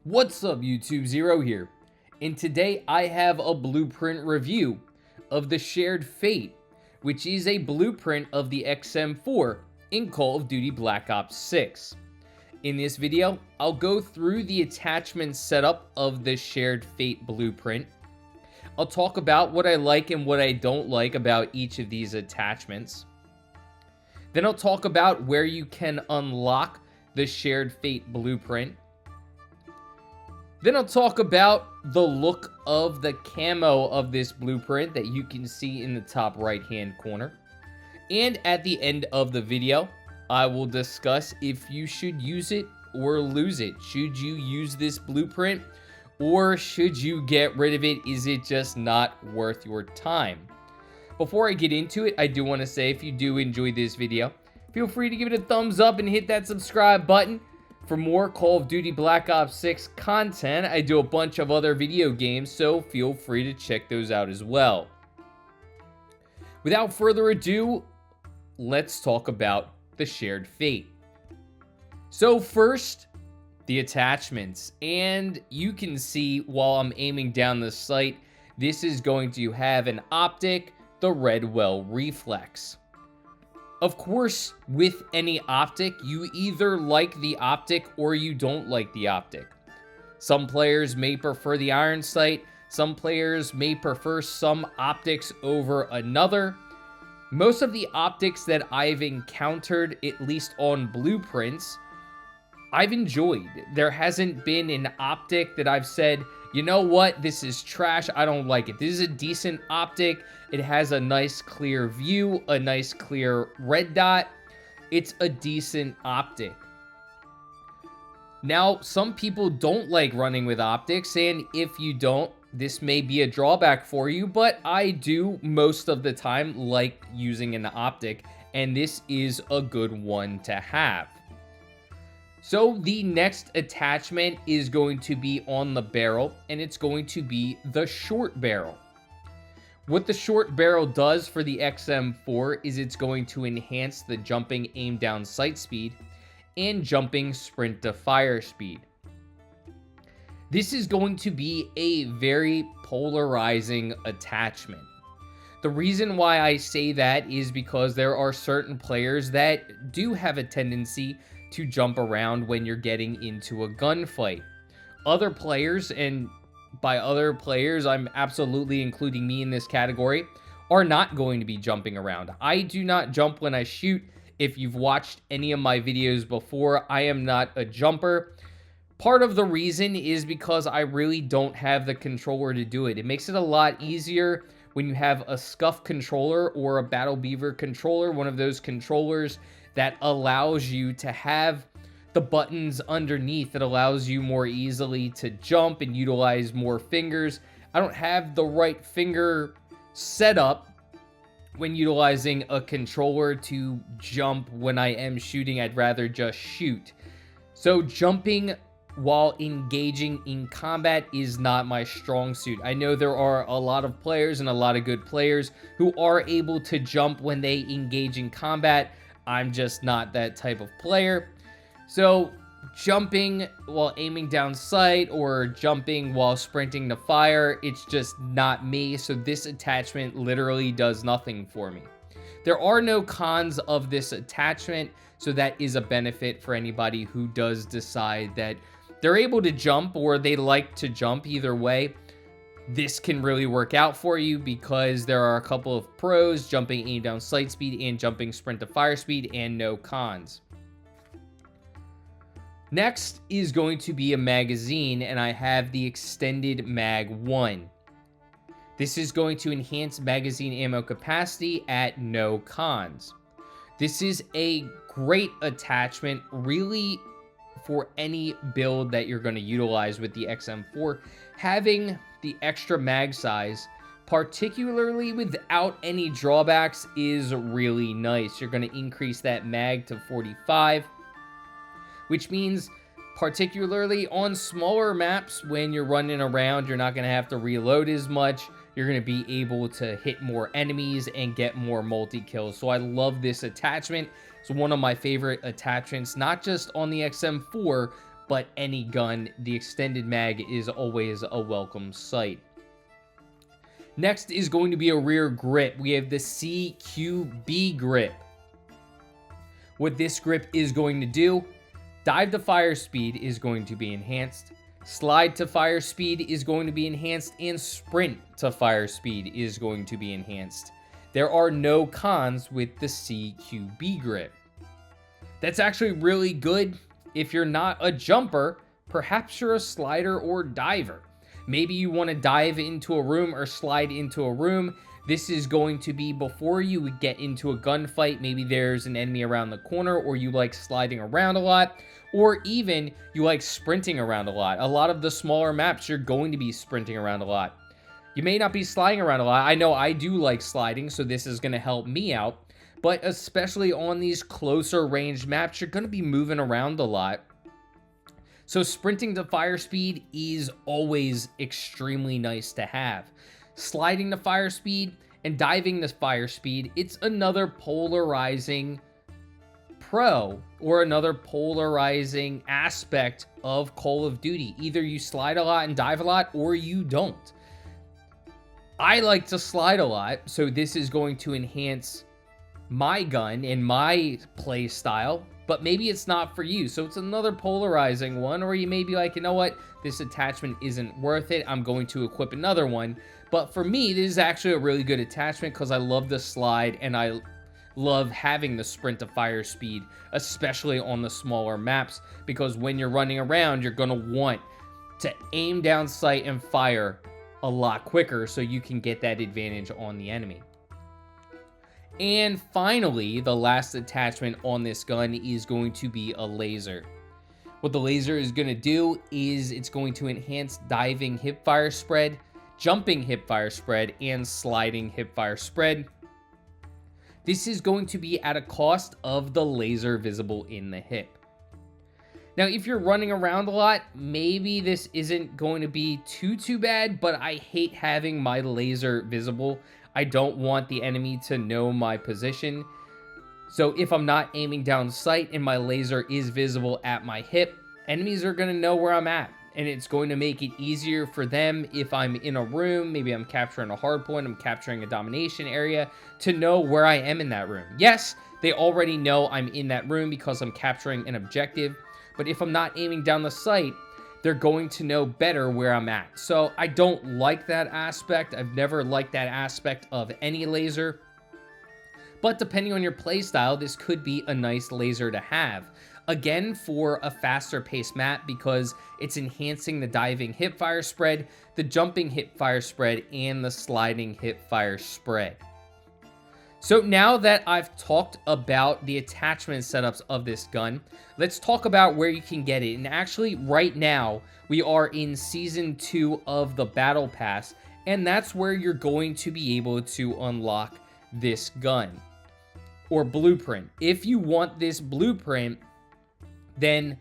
What's up, YouTube? Zero here, and today I have a blueprint review of the Shared Fate, which is a blueprint of the XM4 in Call of Duty Black Ops 6. In this video, I'll go through the attachment setup of the Shared Fate blueprint. I'll talk about what I like and what I don't like about each of these attachments. Then I'll talk about where you can unlock the Shared Fate blueprint. Then I'll talk about the look of the camo of this blueprint that you can see in the top right hand corner. And at the end of the video, I will discuss if you should use it or lose it. Should you use this blueprint or should you get rid of it? Is it just not worth your time? Before I get into it, I do want to say if you do enjoy this video, feel free to give it a thumbs up and hit that subscribe button. For more Call of Duty Black Ops 6 content, I do a bunch of other video games, so feel free to check those out as well. Without further ado, let's talk about the Shared Fate. So first, the attachments. And you can see while I'm aiming down the sight, this is going to have an optic, the red well reflex. Of course, with any optic, you either like the optic or you don't like the optic. Some players may prefer the iron sight, some players may prefer some optics over another. Most of the optics that I've encountered, at least on blueprints, I've enjoyed. There hasn't been an optic that I've said, you know what, this is trash, I don't like it. This is a decent optic. It has a nice clear view, a nice clear red dot. It's a decent optic. Now, some people don't like running with optics, and if you don't, this may be a drawback for you, but I do most of the time like using an optic, and this is a good one to have. So the next attachment is going to be on the barrel, and it's going to be the short barrel. What the short barrel does for the XM4 is it's going to enhance the jumping aim down sight speed and jumping sprint to fire speed. This is going to be a very polarizing attachment. The reason why I say that is because there are certain players that do have a tendency to jump around when you're getting into a gunfight. Other players, and by other players, I'm absolutely including me in this category, are not going to be jumping around. I do not jump when I shoot. If you've watched any of my videos before, I am not a jumper. Part of the reason is because I really don't have the controller to do it. It makes it a lot easier when you have a Scuff controller or a Battle Beaver controller, one of those controllers that allows you to have the buttons underneath that allows you more easily to jump and utilize more fingers. I don't have the right finger setup when utilizing a controller to jump when I am shooting. I'd rather just shoot. So jumping while engaging in combat is not my strong suit. I know there are a lot of players and a lot of good players who are able to jump when they engage in combat. I'm just not that type of player. So jumping while aiming down sight or jumping while sprinting to fire, it's just not me. So this attachment literally does nothing for me. There are no cons of this attachment, so that is a benefit for anybody who does decide that they're able to jump or they like to jump. Either way, this can really work out for you because there are a couple of pros: jumping aim down sight speed and jumping sprint to fire speed, and no cons. Next is going to be a magazine, and I have the extended mag 1. This is going to enhance magazine ammo capacity at no cons. This is a great attachment really for any build that you're going to utilize with the XM4. Having the extra mag size, particularly without any drawbacks, is really nice. You're going to increase that mag to 45, which means particularly on smaller maps when you're running around, you're not going to have to reload as much. You're going to be able to hit more enemies and get more multi-kills. So I love this attachment. It's one of my favorite attachments, not just on the XM4, but any gun, the extended mag is always a welcome sight. Next is going to be a rear grip. We have the CQB grip. What this grip is going to do, dive to fire speed is going to be enhanced, slide to fire speed is going to be enhanced, and sprint to fire speed is going to be enhanced. There are no cons with the CQB grip. That's actually really good if you're not a jumper. Perhaps you're a slider or diver. Maybe you want to dive into a room or slide into a room. This is going to be before you would get into a gunfight. Maybe there's an enemy around the corner, or you like sliding around a lot, or even you like sprinting around a lot. A lot of the smaller maps, you're going to be sprinting around a lot. You may not be sliding around a lot. I know I do like sliding, so this is going to help me out. But especially on these closer range maps, you're going to be moving around a lot. So sprinting to fire speed is always extremely nice to have. Sliding to fire speed and diving to fire speed, it's another polarizing pro or another polarizing aspect of Call of Duty. Either you slide a lot and dive a lot, or you don't. I like to slide a lot, so this is going to enhance my gun and my play style, but maybe it's not for you. So it's another polarizing one, or you may be like, you know what, this attachment isn't worth it, I'm going to equip another one. But for me, this is actually a really good attachment because I love the slide and I love having the sprint to fire speed, especially on the smaller maps, because when you're running around, you're going to want to aim down sight and fire a lot quicker so you can get that advantage on the enemy. And finally, the last attachment on this gun is going to be a laser. What the laser is going to do is it's going to enhance diving hipfire spread, jumping hipfire spread, and sliding hipfire spread. This is going to be at a cost of the laser visible in the hip. Now, if you're running around a lot, maybe this isn't going to be too bad, but I hate having my laser visible. I don't want the enemy to know my position. So if I'm not aiming down sight and my laser is visible at my hip, enemies are going to know where I'm at. And it's going to make it easier for them if I'm in a room, maybe I'm capturing a hard point, I'm capturing a domination area, to know where I am in that room. Yes, they already know I'm in that room because I'm capturing an objective. But if I'm not aiming down the sight, they're going to know better where I'm at. So I don't like that aspect. I've never liked that aspect of any laser. But depending on your playstyle, this could be a nice laser to have. Again, for a faster paced map, because it's enhancing the diving hipfire spread, the jumping hipfire spread, and the sliding hipfire spread. So now that I've talked about the attachment setups of this gun, let's talk about where you can get it. And actually, right now, we are in Season 2 of the Battle Pass, and that's where you're going to be able to unlock this gun, or blueprint. If you want this blueprint, then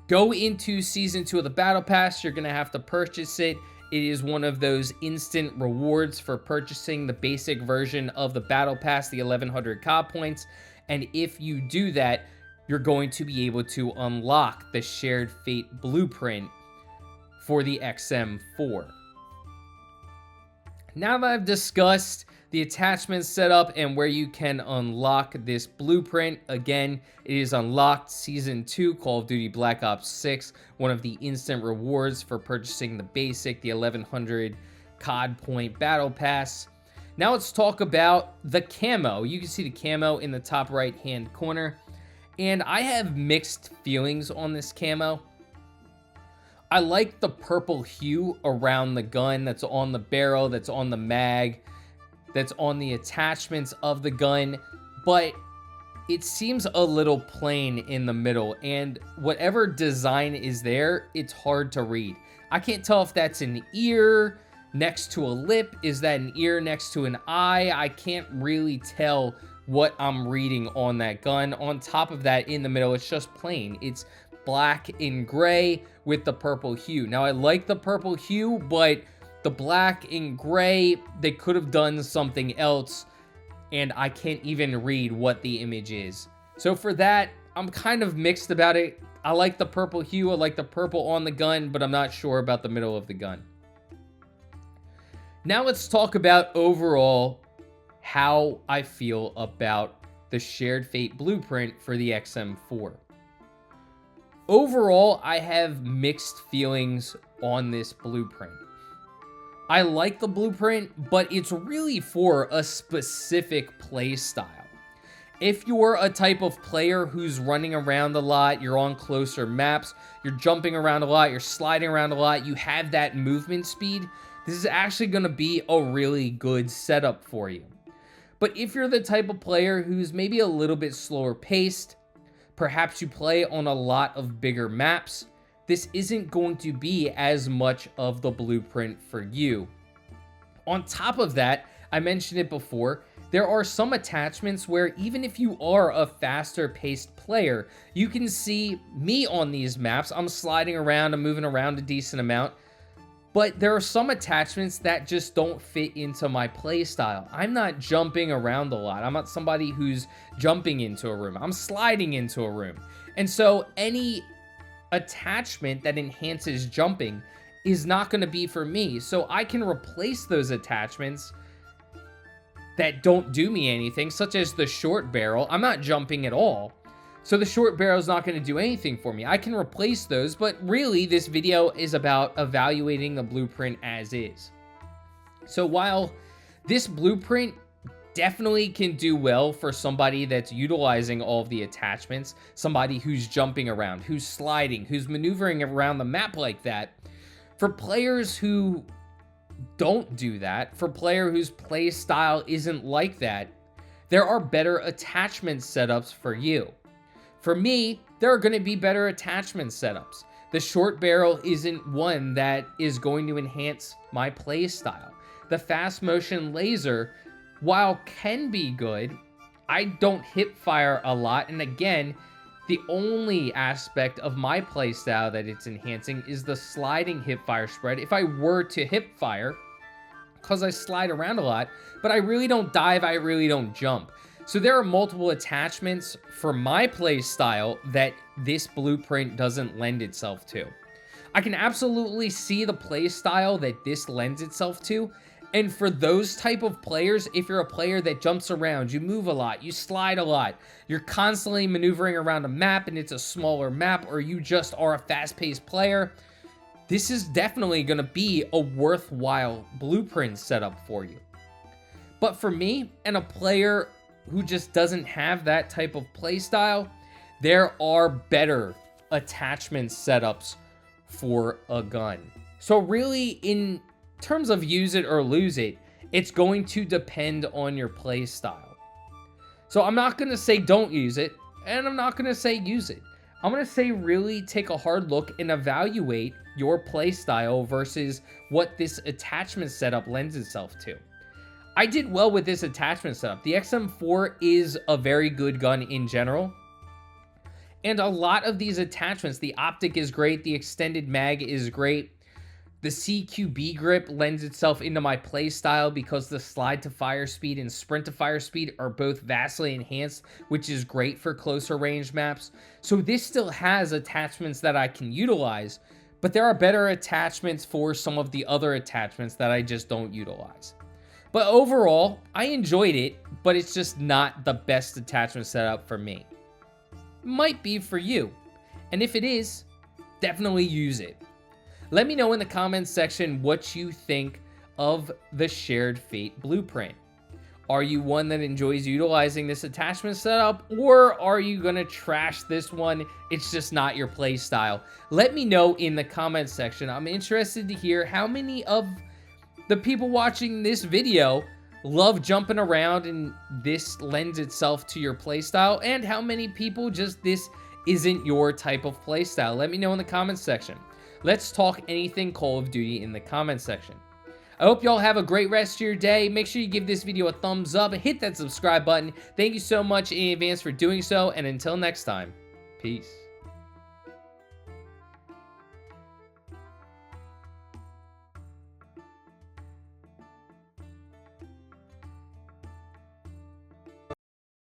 go into Season 2 of the Battle Pass. You're going to have to purchase it. It is one of those instant rewards for purchasing the basic version of the Battle Pass, the 1100 COD points. And if you do that, you're going to be able to unlock the Shared Fate blueprint for the XM4. Now that I've discussed the attachment setup and where you can unlock this blueprint, again, it is unlocked Season 2, Call of Duty Black Ops 6, one of the instant rewards for purchasing the basic, the 1100 COD point Battle Pass. Now let's talk about the camo. You can see the camo in the top right hand corner, and I have mixed feelings on this camo. I like the purple hue around the gun that's on the barrel, that's on the mag, that's on the attachments of the gun, but it seems a little plain in the middle, and whatever design is there, it's hard to read. I can't tell if that's an ear next to a lip, is that an ear next to an eye? I can't really tell what I'm reading on that gun. On top of that, in the middle, it's just plain. It's black and gray with the purple hue. Now, I like the purple hue, but the black and gray, they could have done something else, and I can't even read what the image is. So for that, I'm kind of mixed about it. I like the purple hue, I like the purple on the gun, but I'm not sure about the middle of the gun. Now let's talk about overall how I feel about the Shared Fate blueprint for the XM4. Overall, I have mixed feelings on this blueprint. I like the blueprint, but it's really for a specific play style. If you're a type of player who's running around a lot, you're on closer maps, you're jumping around a lot, you're sliding around a lot, you have that movement speed, this is actually going to be a really good setup for you. But if you're the type of player who's maybe a little bit slower paced, perhaps you play on a lot of bigger maps, this isn't going to be as much of the blueprint for you. On top of that, I mentioned it before, there are some attachments where even if you are a faster paced player, you can see me on these maps. I'm sliding around, I'm moving around a decent amount, but there are some attachments that just don't fit into my play style. I'm not jumping around a lot. I'm not somebody who's jumping into a room. I'm sliding into a room. And so any attachment that enhances jumping is not going to be for me. So I can replace those attachments that don't do me anything, such as the short barrel. I'm not jumping at all, so the short barrel is not going to do anything for me. I can replace those, but really this video is about evaluating the blueprint as is. So while this blueprint definitely can do well for somebody that's utilizing all of the attachments, somebody who's jumping around, who's sliding, who's maneuvering around the map like that, for players who don't do that, for player whose play style isn't like that, there are better attachment setups for you. For me, there are going to be better attachment setups. The short barrel isn't one that is going to enhance my play style. The fast motion laser, while can be good, I don't hip fire a lot, and again, the only aspect of my play style that it's enhancing is the sliding hip fire spread. If I were to hip fire, because I slide around a lot, but I really don't dive, I really don't jump. So there are multiple attachments for my play style that this blueprint doesn't lend itself to. I can absolutely see the play style that this lends itself to. And for those type of players, if you're a player that jumps around, you move a lot, you slide a lot, you're constantly maneuvering around a map and it's a smaller map, or you just are a fast-paced player, this is definitely going to be a worthwhile blueprint setup for you. But for me, and a player who just doesn't have that type of play style, there are better attachment setups for a gun. So really, in terms of use it or lose it, it's going to depend on your play style. So I'm not going to say don't use it, and I'm not going to say use it. I'm going to say really take a hard look and evaluate your play style versus what this attachment setup lends itself to. I did well with this attachment setup. The XM4 is a very good gun in general. And a lot of these attachments, the optic is great, the extended mag is great. The CQB grip lends itself into my play style because the slide to fire speed and sprint to fire speed are both vastly enhanced, which is great for closer range maps. So this still has attachments that I can utilize, but there are better attachments for some of the other attachments that I just don't utilize. But overall, I enjoyed it, but it's just not the best attachment setup for me. Might be for you. And if it is, definitely use it. Let me know in the comments section what you think of the Shared Fate blueprint. Are you one that enjoys utilizing this attachment setup, or are you gonna trash this one? It's just not your play style. Let me know in the comments section. I'm interested to hear how many of the people watching this video love jumping around and this lends itself to your playstyle, and how many people just this isn't your type of playstyle. Let me know in the comments section. Let's talk anything Call of Duty in the comments section. I hope y'all have a great rest of your day. Make sure you give this video a thumbs up and hit that subscribe button. Thank you so much in advance for doing so, and until next time, peace.